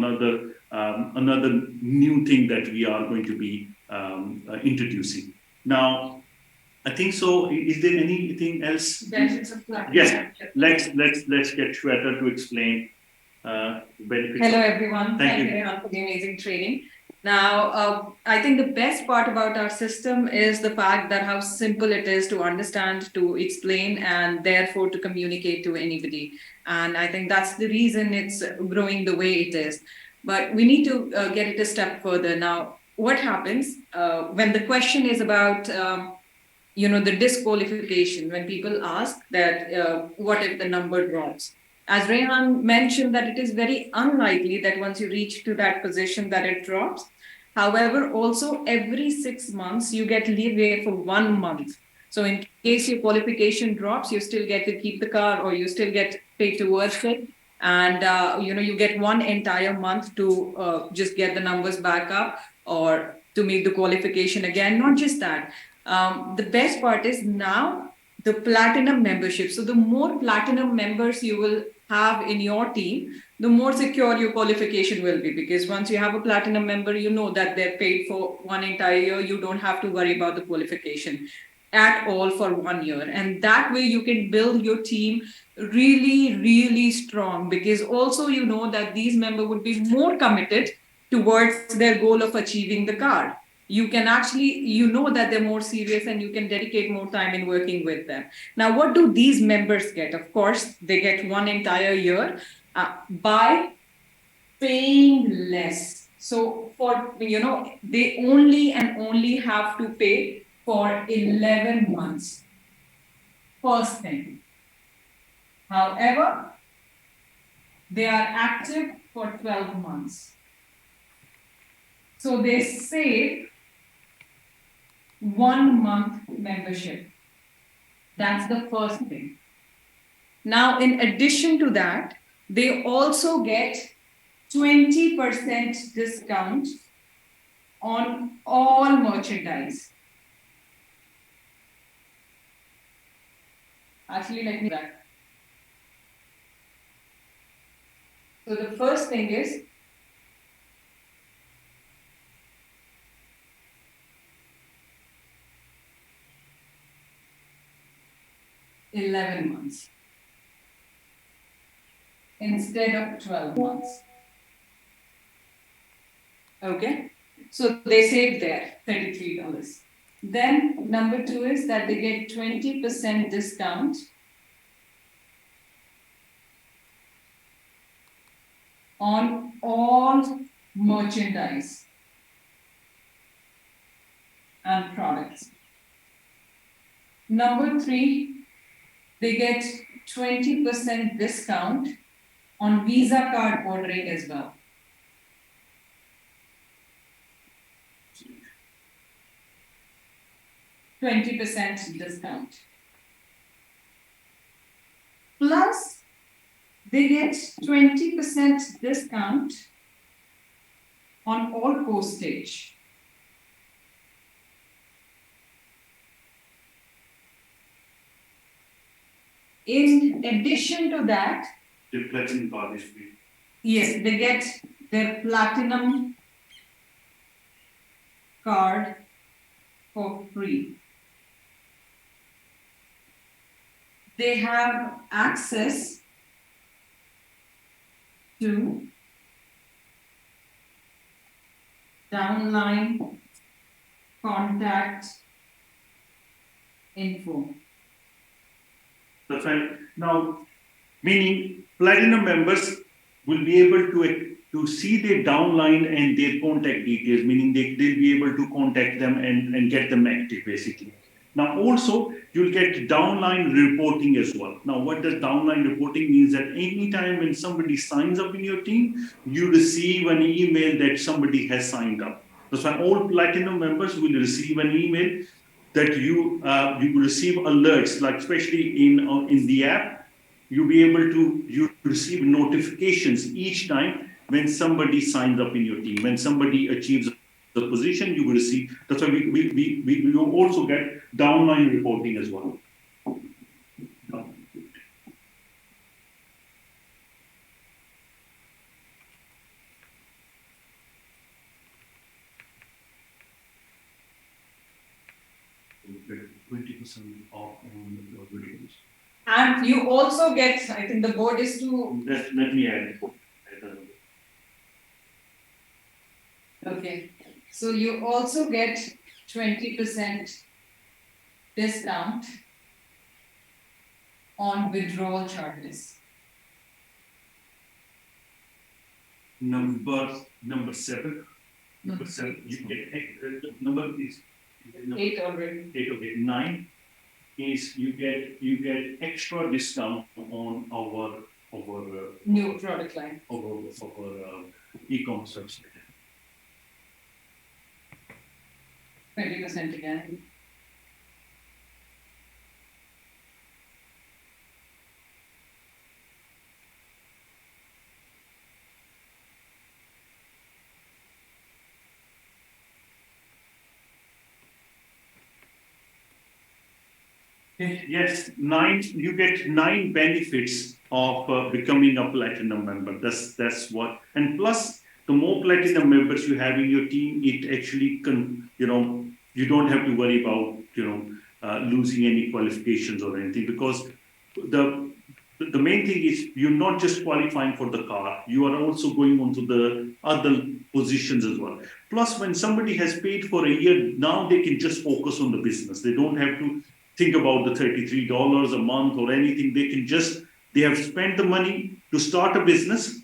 another new thing that we are going to be introducing. Now, I think so. Is there anything else? Yes. Let's get Shweta to explain benefits. Hello, everyone. Thank you, Rehan, for the amazing training. Now, I think the best part about our system is the fact that how simple it is to understand, to explain, and therefore to communicate to anybody. And I think that's the reason it's growing the way it is. But we need to get it a step further. Now, what happens when the question is about the disqualification, when people ask that what if the number drops? As Rehan mentioned, that it is very unlikely that once you reach to that position that it drops. However, also every 6 months you get leeway for 1 month. So in case your qualification drops, you still get to keep the car, or you still get paid towards it. And you get 1 entire month to just get the numbers back up, or to make the qualification again. Not just that. The best part is now the platinum membership. So the more platinum members you will have in your team, the more secure your qualification will be. Because once you have a platinum member, you know that they're paid for 1 entire year. You don't have to worry about the qualification at all for 1 year. And that way you can build your team really, really strong, because also you know that these members would be more committed towards their goal of achieving the car. You can actually, that they're more serious, and you can dedicate more time in working with them. Now, what do these members get? Of course, they get 1 entire year by paying less. So they only and only have to pay for 11 months. First thing. However, they are active for 12 months. So they save 1 month membership. That's the first thing. Now, in addition to that, they also get 20% discount on all merchandise. Actually, let me do that. So the first thing is $11 months instead of 12 months. Okay, so they save there $33. Then number 2 is that they get 20% discount on all merchandise and products. Number 3, they get 20% discount on Visa card ordering as well. $20 discount. Plus, they get 20% discount on all postage. In addition to that, the platinum card is free. Yes, they get their platinum card for free. They have access to downline contact info. That's right. Now, meaning platinum members will be able to see their downline and their contact details, meaning they'll be able to contact them and get them active, basically. Now, also, you'll get downline reporting as well. Now, what does downline reporting means? That anytime when somebody signs up in your team, you receive an email that somebody has signed up. That's why all platinum members will receive an email that you will receive alerts, like especially in the app, you'll be able to receive notifications each time when somebody signs up in your team. When somebody achieves the position, you will receive. That's why we will also get downline reporting as well. 20% off on the videos. And you also get, I think the board is to. Let me add. Okay. So you also get 20% discount on withdrawal charges. Number 7. Number 7. You get number is 8 already. 8. Okay. 9 is you get extra discount on our new product line. Our e-commerce website. 20% again. Yes, 9. You get 9 benefits of becoming a platinum member. That's what. And plus, the more platinum members you have in your team, it actually you don't have to worry about losing any qualifications or anything, because the main thing is you're not just qualifying for the car, you are also going on to the other positions as well. Plus, when somebody has paid for a year, now they can just focus on the business. They don't have to think about the $33 a month or anything. They have spent the money to start a business,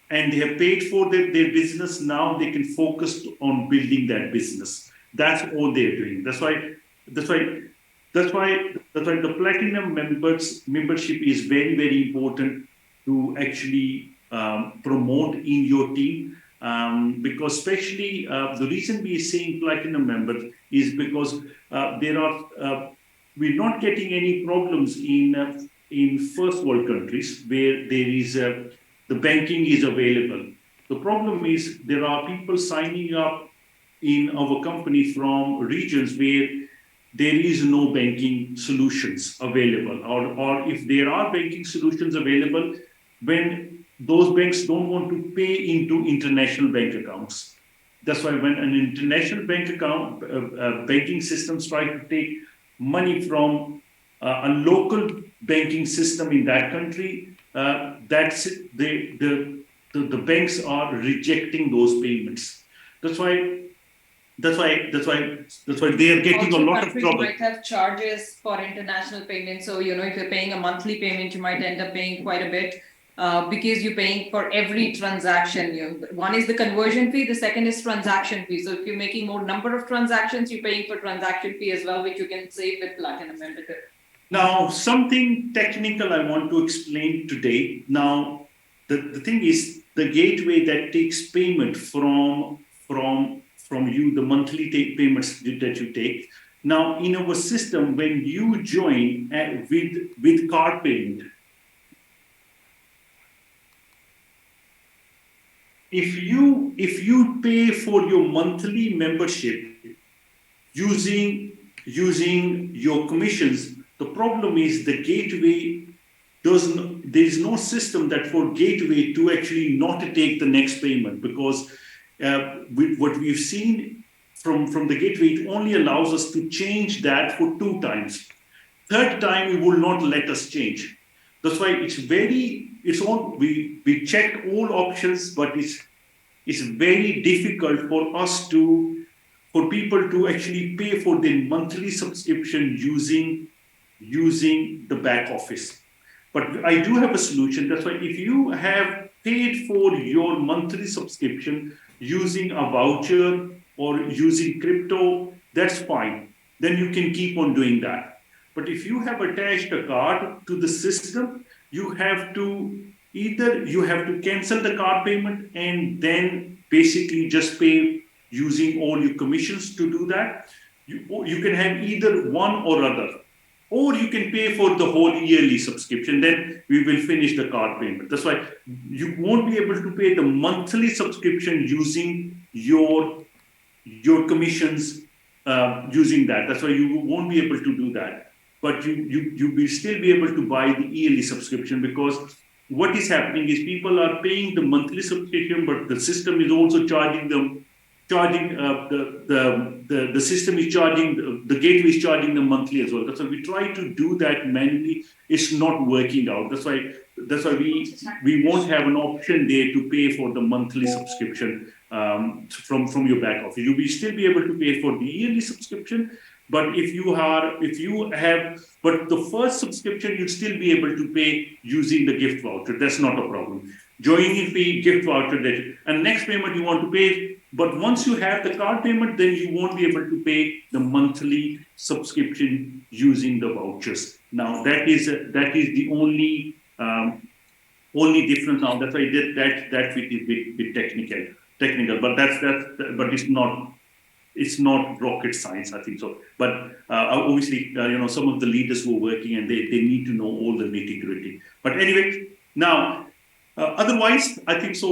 and they have paid for their business. Now they can focus on building that business. That's all they're doing. That's why the platinum membership is very, very important to actually promote in your team. Because especially the reason we are saying platinum members is because we're not getting any problems in first world countries where there is the banking is available. The problem is there are people signing up in our company from regions where there is no banking solutions available, or if there are banking solutions available, when those banks don't want to pay into international bank accounts. That's why when an international bank account, banking systems try to take money from a local banking system in that country, the banks are rejecting those payments. That's why they are getting also, a lot of trouble. Might have charges for international payments. So if you're paying a monthly payment, you might end up paying quite a bit. Because you're paying for every transaction. One is the conversion fee, the second is transaction fee. So if you're making more number of transactions, you're paying for transaction fee as well, which you can save with platinum membership. Now, something technical I want to explain today. Now, the thing is the gateway that takes payment from you, the monthly payments that you take. Now, in our system, when you join with card payment, if you pay for your monthly membership using your commissions, the problem is the gateway there is no system that for gateway to actually not take the next payment, because with what we've seen from the gateway, it only allows us to change that for 2 times. Third time, it will not let us change. That's why we checked all options, but it's very difficult for people to actually pay for their monthly subscription using the back office. But I do have a solution. That's why if you have paid for your monthly subscription using a voucher or using crypto, that's fine. Then you can keep on doing that. But if you have attached a card to the system, you have to cancel the card payment and then basically just pay using all your commissions to do that. You can have either one or other, or you can pay for the whole yearly subscription. Then we will finish the card payment. That's why you won't be able to pay the monthly subscription using your commissions using that. That's why you won't be able to do that. But you will still be able to buy the yearly subscription, because what is happening is people are paying the monthly subscription, but the system is also charging them charging the system is charging the gateway is charging them monthly as well. That's why we try to do that manually. It's not working out. That's why we won't have an option there to pay for the monthly subscription from your back office. You will still be able to pay for the yearly subscription, but if you have, but the first subscription, you'll still be able to pay using the gift voucher. That's not a problem. Joining fee, gift voucher, and next payment you want to pay. But once you have the card payment, then you won't be able to pay the monthly subscription using the vouchers. Now that is the only difference. Now that's why I did that with technical, but but it's not rocket science, I think so. But obviously, some of the leaders who are working and they need to know all the nitty gritty. But anyway, now otherwise, I think so.